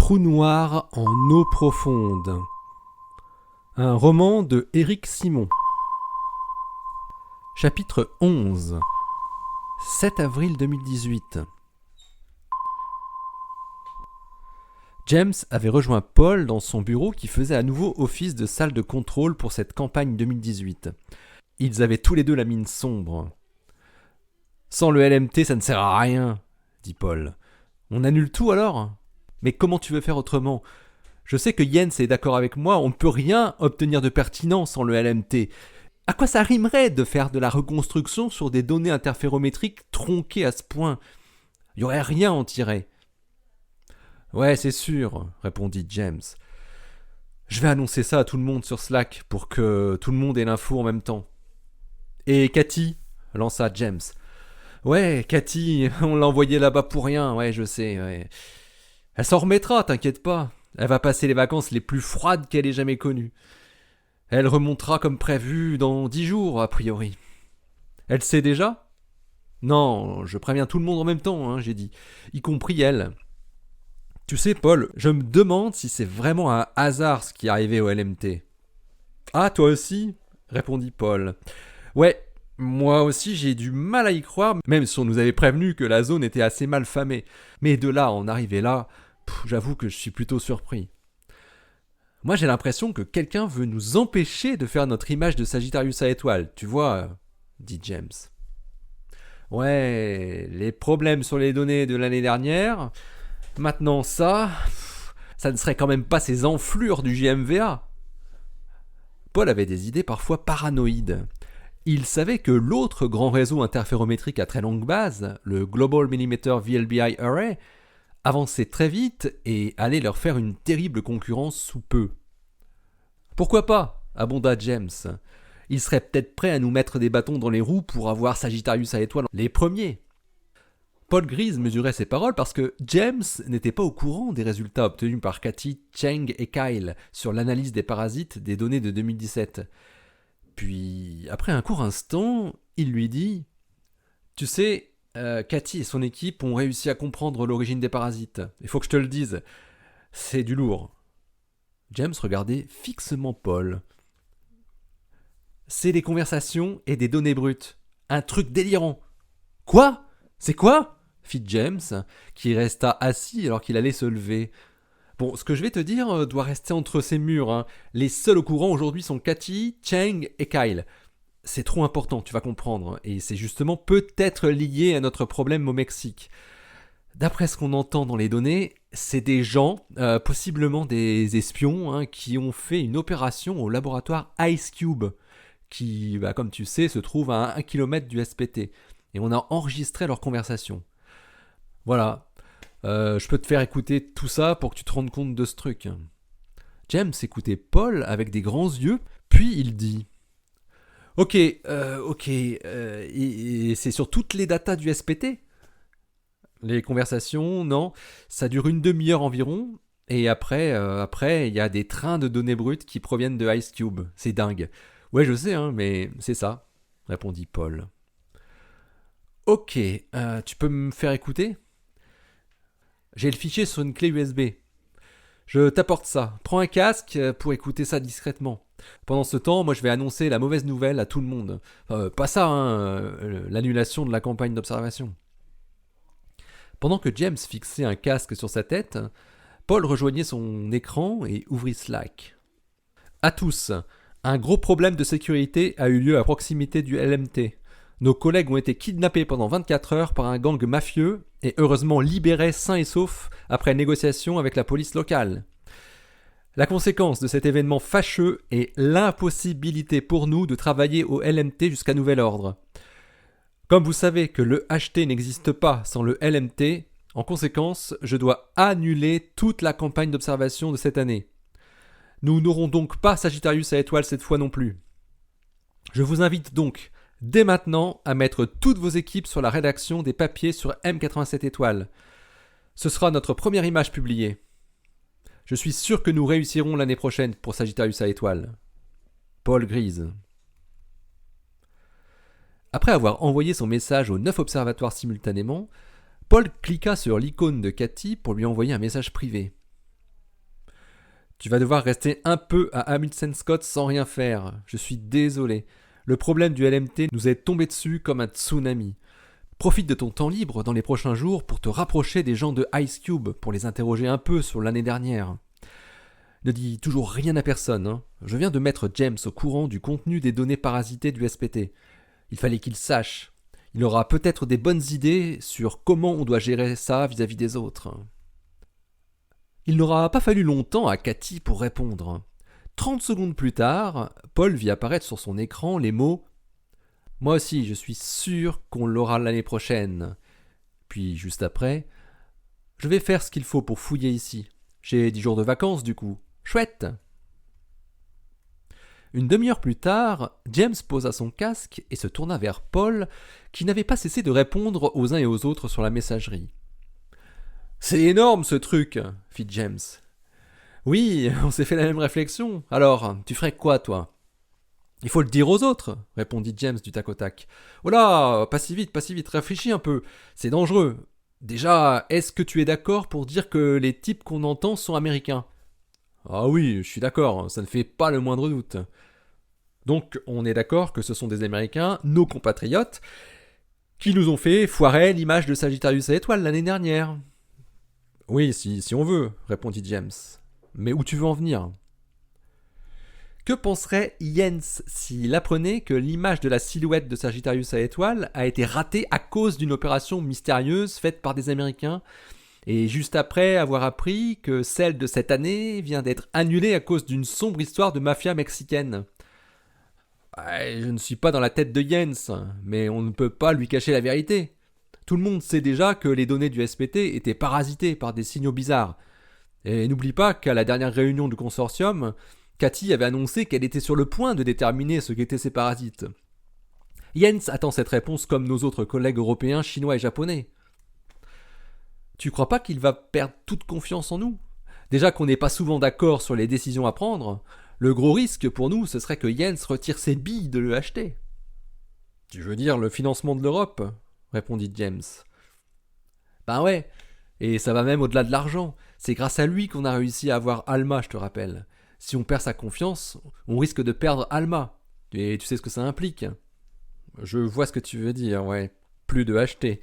trou noir en eau profonde. Un roman de Éric Simon. Chapitre 11. 7 avril 2018. James avait rejoint Paul dans son bureau qui faisait à nouveau office de salle de contrôle pour cette campagne 2018. Ils avaient tous les deux la mine sombre. « Sans le LMT, ça ne sert à rien, » dit Paul. « On annule tout alors ? Mais comment tu veux faire autrement ? Je sais que Jens est d'accord avec moi, on ne peut rien obtenir de pertinent sans le LMT. À quoi ça rimerait de faire de la reconstruction sur des données interférométriques tronquées à ce point ? Il n'y aurait rien à en tirer. » « Ouais, c'est sûr, » répondit James. « Je vais annoncer ça à tout le monde sur Slack pour que tout le monde ait l'info en même temps. »« Et Cathy ?» lança James. « Ouais, Cathy, on l'a envoyée là-bas pour rien, ouais, je sais, ouais. Elle s'en remettra, t'inquiète pas. Elle va passer les vacances les plus froides qu'elle ait jamais connues. Elle remontera comme prévu dans 10 jours, a priori. Elle sait déjà ? Non, je préviens tout le monde en même temps, hein, j'ai dit, y compris elle. Tu sais, Paul, je me demande si c'est vraiment un hasard ce qui est arrivé au LMT. Ah, toi aussi ? Répondit Paul. Ouais, moi aussi j'ai du mal à y croire, même si on nous avait prévenu que la zone était assez mal famée. Mais de là à en arriver là, j'avoue que je suis plutôt surpris. Moi j'ai l'impression que quelqu'un veut nous empêcher de faire notre image de Sagittarius à étoile, tu vois, dit James. Ouais, les problèmes sur les données de l'année dernière... Maintenant ça ne serait quand même pas ces enflures du JMVA. Paul avait des idées parfois paranoïdes. Il savait que l'autre grand réseau interférométrique à très longue base, le Global Millimeter VLBI Array, avançait très vite et allait leur faire une terrible concurrence sous peu. Pourquoi pas, abonda James. Ils seraient peut-être prêts à nous mettre des bâtons dans les roues pour avoir Sagittarius à étoile les premiers. Paul Grise mesurait ses paroles parce que James n'était pas au courant des résultats obtenus par Cathy, Cheng et Kyle sur l'analyse des parasites des données de 2017. Puis, après un court instant, il lui dit « Tu sais, Cathy et son équipe ont réussi à comprendre l'origine des parasites. Il faut que je te le dise, c'est du lourd. » James regardait fixement Paul. « C'est des conversations et des données brutes. Un truc délirant. »« Quoi ? C'est quoi ? » fit James, qui resta assis alors qu'il allait se lever. Bon, ce que je vais te dire doit rester entre ces murs. Hein. Les seuls au courant aujourd'hui sont Cathy, Cheng et Kyle. C'est trop important, tu vas comprendre. Et c'est justement peut-être lié à notre problème au Mexique. D'après ce qu'on entend dans les données, c'est des gens, possiblement des espions, hein, qui ont fait une opération au laboratoire Ice Cube, qui, comme tu sais, se trouve à 1 km du SPT. Et on a enregistré leur conversation. Voilà, je peux te faire écouter tout ça pour que tu te rendes compte de ce truc. James écoutait Paul avec des grands yeux, puis il dit « Ok, et c'est sur toutes les datas du SPT ? Les conversations, non, ça dure une demi-heure environ, et après, il y a des trains de données brutes qui proviennent de Ice Cube. C'est dingue. Ouais, je sais, hein, mais c'est ça, répondit Paul. Ok, tu peux me faire écouter ? J'ai le fichier sur une clé USB. Je t'apporte ça. Prends un casque pour écouter ça discrètement. Pendant ce temps, moi je vais annoncer la mauvaise nouvelle à tout le monde. Pas ça, hein, l'annulation de la campagne d'observation. Pendant que James fixait un casque sur sa tête, Paul rejoignait son écran et ouvrit Slack. À tous, un gros problème de sécurité a eu lieu à proximité du LMT. Nos collègues ont été kidnappés pendant 24 heures par un gang mafieux et heureusement libérés sains et saufs après négociation avec la police locale. La conséquence de cet événement fâcheux est l'impossibilité pour nous de travailler au LMT jusqu'à nouvel ordre. Comme vous savez que le HT n'existe pas sans le LMT, en conséquence, je dois annuler toute la campagne d'observation de cette année. Nous n'aurons donc pas Sagittarius à étoile cette fois non plus. Je vous invite donc dès maintenant à mettre toutes vos équipes sur la rédaction des papiers sur M87 étoiles. Ce sera notre première image publiée. Je suis sûr que nous réussirons l'année prochaine pour Sagittarius à étoile. Paul Grise. Après avoir envoyé son message aux 9 observatoires simultanément, Paul cliqua sur l'icône de Cathy pour lui envoyer un message privé. Tu vas devoir rester un peu à Amundsen Scott sans rien faire. Je suis désolé. Le problème du LMT nous est tombé dessus comme un tsunami. Profite de ton temps libre dans les prochains jours pour te rapprocher des gens de Ice Cube pour les interroger un peu sur l'année dernière. Ne dis toujours rien à personne, hein. Je viens de mettre James au courant du contenu des données parasitées du SPT. Il fallait qu'il sache. Il aura peut-être des bonnes idées sur comment on doit gérer ça vis-à-vis des autres. Il n'aura pas fallu longtemps à Cathy pour répondre. 30 secondes plus tard, Paul vit apparaître sur son écran les mots « Moi aussi, je suis sûr qu'on l'aura l'année prochaine. » Puis, juste après, « Je vais faire ce qu'il faut pour fouiller ici. J'ai 10 jours de vacances, du coup. Chouette !» Une demi-heure plus tard, James posa son casque et se tourna vers Paul, qui n'avait pas cessé de répondre aux uns et aux autres sur la messagerie. « C'est énorme, ce truc !» fit James. « Oui, on s'est fait la même réflexion. Alors, tu ferais quoi, toi ?»« Il faut le dire aux autres, » répondit James du tac au tac. « Oh là, pas si vite, réfléchis un peu. C'est dangereux. Déjà, est-ce que tu es d'accord pour dire que les types qu'on entend sont américains ?»« Ah oui, je suis d'accord, ça ne fait pas le moindre doute. » Donc, on est d'accord que ce sont des Américains, nos compatriotes, qui nous ont fait foirer l'image de Sagittarius à étoile l'année dernière. « Oui, si on veut, » répondit James. « Mais où tu veux en venir ?» Que penserait Jens s'il apprenait que l'image de la silhouette de Sagittarius à étoile a été ratée à cause d'une opération mystérieuse faite par des Américains, et juste après avoir appris que celle de cette année vient d'être annulée à cause d'une sombre histoire de mafia mexicaine? Je ne suis pas dans la tête de Jens, mais on ne peut pas lui cacher la vérité. Tout le monde sait déjà que les données du SPT étaient parasitées par des signaux bizarres. Et n'oublie pas qu'à la dernière réunion du consortium, Cathy avait annoncé qu'elle était sur le point de déterminer ce qu'étaient ces parasites. Jens attend cette réponse comme nos autres collègues européens, chinois et japonais. Tu crois pas qu'il va perdre toute confiance en nous ? Déjà qu'on n'est pas souvent d'accord sur les décisions à prendre, le gros risque pour nous, ce serait que Jens retire ses billes de l'EHT. Tu veux dire le financement de l'Europe ? Répondit James. Ben ouais, et ça va même au-delà de l'argent. C'est grâce à lui qu'on a réussi à avoir Alma, je te rappelle. Si on perd sa confiance, on risque de perdre Alma. Et tu sais ce que ça implique. Je vois ce que tu veux dire, ouais. Plus de HT.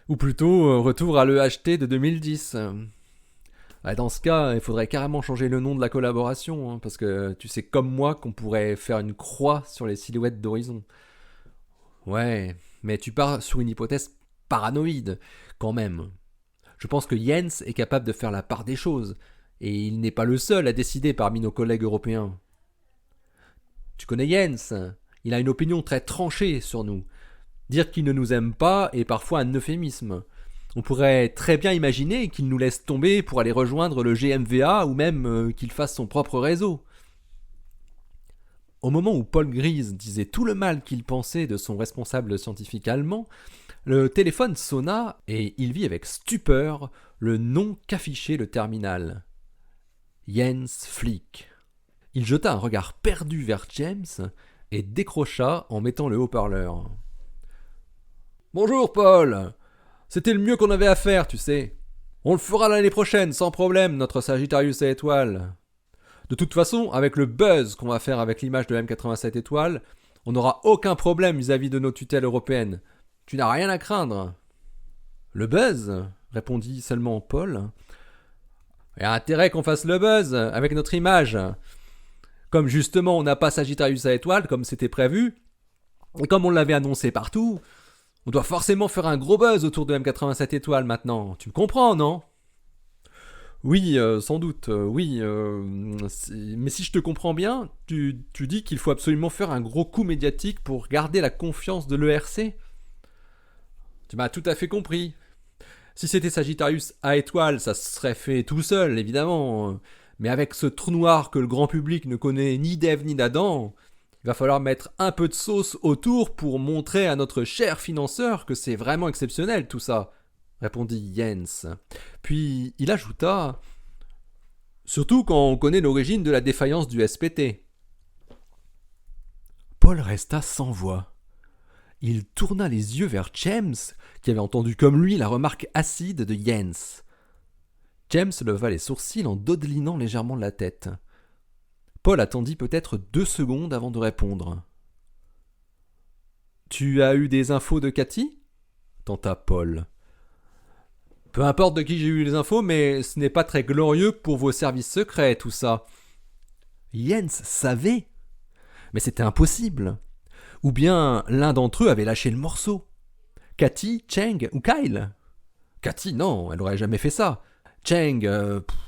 Ou plutôt, retour à l'EHT de 2010. Dans ce cas, il faudrait carrément changer le nom de la collaboration, hein, parce que tu sais comme moi qu'on pourrait faire une croix sur les silhouettes d'horizon. Ouais, mais tu pars sur une hypothèse paranoïde, quand même. Je pense que Jens est capable de faire la part des choses, et il n'est pas le seul à décider parmi nos collègues européens. Tu connais Jens, il a une opinion très tranchée sur nous. Dire qu'il ne nous aime pas est parfois un euphémisme. On pourrait très bien imaginer qu'il nous laisse tomber pour aller rejoindre le GMVA ou même qu'il fasse son propre réseau. Au moment où Paul Grise disait tout le mal qu'il pensait de son responsable scientifique allemand, le téléphone sonna et il vit avec stupeur le nom qu'affichait le terminal. Jens Flick. Il jeta un regard perdu vers James et décrocha en mettant le haut-parleur. « Bonjour Paul, c'était le mieux qu'on avait à faire, tu sais. On le fera l'année prochaine, sans problème, notre Sagittarius à étoile. De toute façon, avec le buzz qu'on va faire avec l'image de M87 étoile, on n'aura aucun problème vis-à-vis de nos tutelles européennes. Tu n'as rien à craindre. » « Le buzz ?» répondit seulement Paul. « Il y a intérêt qu'on fasse le buzz avec notre image. Comme justement on n'a pas Sagittarius à étoile, comme c'était prévu, et comme on l'avait annoncé partout, on doit forcément faire un gros buzz autour de M87 étoile maintenant. Tu me comprends, non ? » Oui, sans doute, oui. Mais si je te comprends bien, tu dis qu'il faut absolument faire un gros coup médiatique pour garder la confiance de l'ERC ? Tu m'as tout à fait compris. Si c'était Sagittarius à étoile, ça se serait fait tout seul, évidemment. Mais avec ce trou noir que le grand public ne connaît ni d'Ève ni d'Adam, il va falloir mettre un peu de sauce autour pour montrer à notre cher financeur que c'est vraiment exceptionnel tout ça, répondit Jens. Puis il ajouta « Surtout quand on connaît l'origine de la défaillance du SPT. » Paul resta sans voix. Il tourna les yeux vers James, qui avait entendu comme lui la remarque acide de Jens. James leva les sourcils en dodelinant légèrement la tête. Paul attendit peut-être 2 secondes avant de répondre. « Tu as eu des infos de Cathy ?» tenta Paul. « Peu importe de qui j'ai eu les infos, mais ce n'est pas très glorieux pour vos services secrets, tout ça. » Jens savait. Mais c'était impossible. Ou bien l'un d'entre eux avait lâché le morceau. Cathy, Cheng ou Kyle. Cathy, non, elle aurait jamais fait ça. Cheng,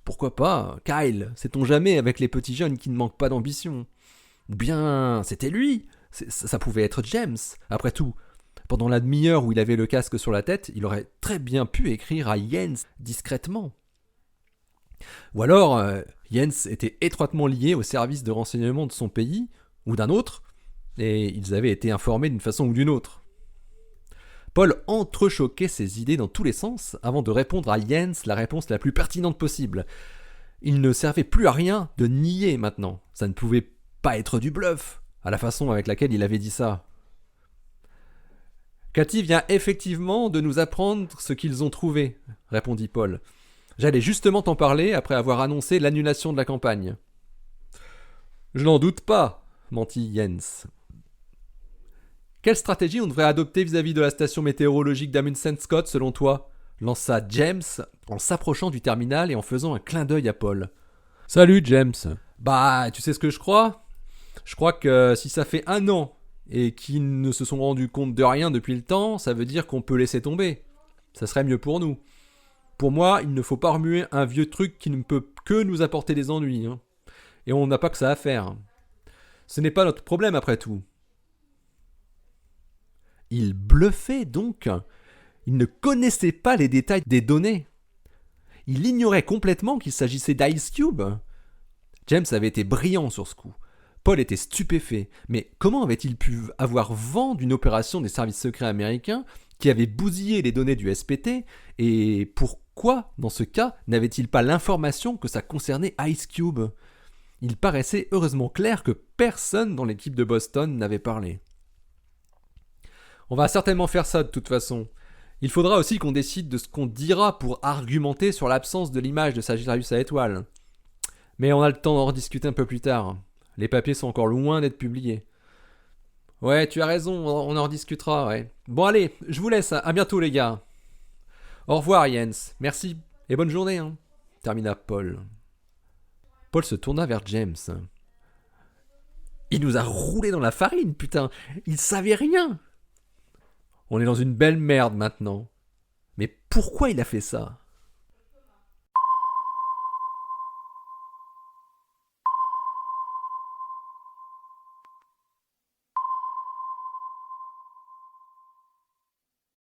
pourquoi pas. Kyle, sait-on jamais avec les petits jeunes qui ne manquent pas d'ambition. Ou bien c'était lui. Ça pouvait être James. Après tout, pendant la demi-heure où il avait le casque sur la tête, il aurait très bien pu écrire à Jens discrètement. Ou alors, Jens était étroitement lié au service de renseignement de son pays, ou d'un autre, et ils avaient été informés d'une façon ou d'une autre. Paul entrechoquait ses idées dans tous les sens avant de répondre à Jens la réponse la plus pertinente possible. Il ne servait plus à rien de nier maintenant. Ça ne pouvait pas être du bluff, à la façon avec laquelle il avait dit ça. « Cathy vient effectivement de nous apprendre ce qu'ils ont trouvé, » répondit Paul. « J'allais justement t'en parler après avoir annoncé l'annulation de la campagne. »« Je n'en doute pas, » mentit Jens. « Quelle stratégie on devrait adopter vis-à-vis de la station météorologique d'Amundsen-Scott selon toi ?» lança James en s'approchant du terminal et en faisant un clin d'œil à Paul. « Salut James. Bah, tu sais ce que je crois ? Je crois que si ça fait 1 an et qu'ils ne se sont rendus compte de rien depuis le temps, ça veut dire qu'on peut laisser tomber. Ça serait mieux pour nous. Pour moi, il ne faut pas remuer un vieux truc qui ne peut que nous apporter des ennuis. Hein. Et on n'a pas que ça à faire. Ce n'est pas notre problème après tout. » Il bluffait donc. Il ne connaissait pas les détails des données. Il ignorait complètement qu'il s'agissait d'Ice Cube. James avait été brillant sur ce coup. Paul était stupéfait. Mais comment avait-il pu avoir vent d'une opération des services secrets américains qui avait bousillé les données du SPT, et pourquoi, dans ce cas, n'avait-il pas l'information que ça concernait Ice Cube ? Il paraissait heureusement clair que personne dans l'équipe de Boston n'avait parlé. On va certainement faire ça de toute façon. Il faudra aussi qu'on décide de ce qu'on dira pour argumenter sur l'absence de l'image de Sagittarius à étoile. Mais on a le temps d'en rediscuter un peu plus tard. Les papiers sont encore loin d'être publiés. Ouais, tu as raison, on en rediscutera, ouais. Bon allez, je vous laisse, à bientôt les gars. Au revoir Jens, merci et bonne journée, hein, termina Paul. Paul se tourna vers James. Il nous a roulé dans la farine, putain, il savait rien. On est dans une belle merde maintenant. Mais pourquoi il a fait ça ?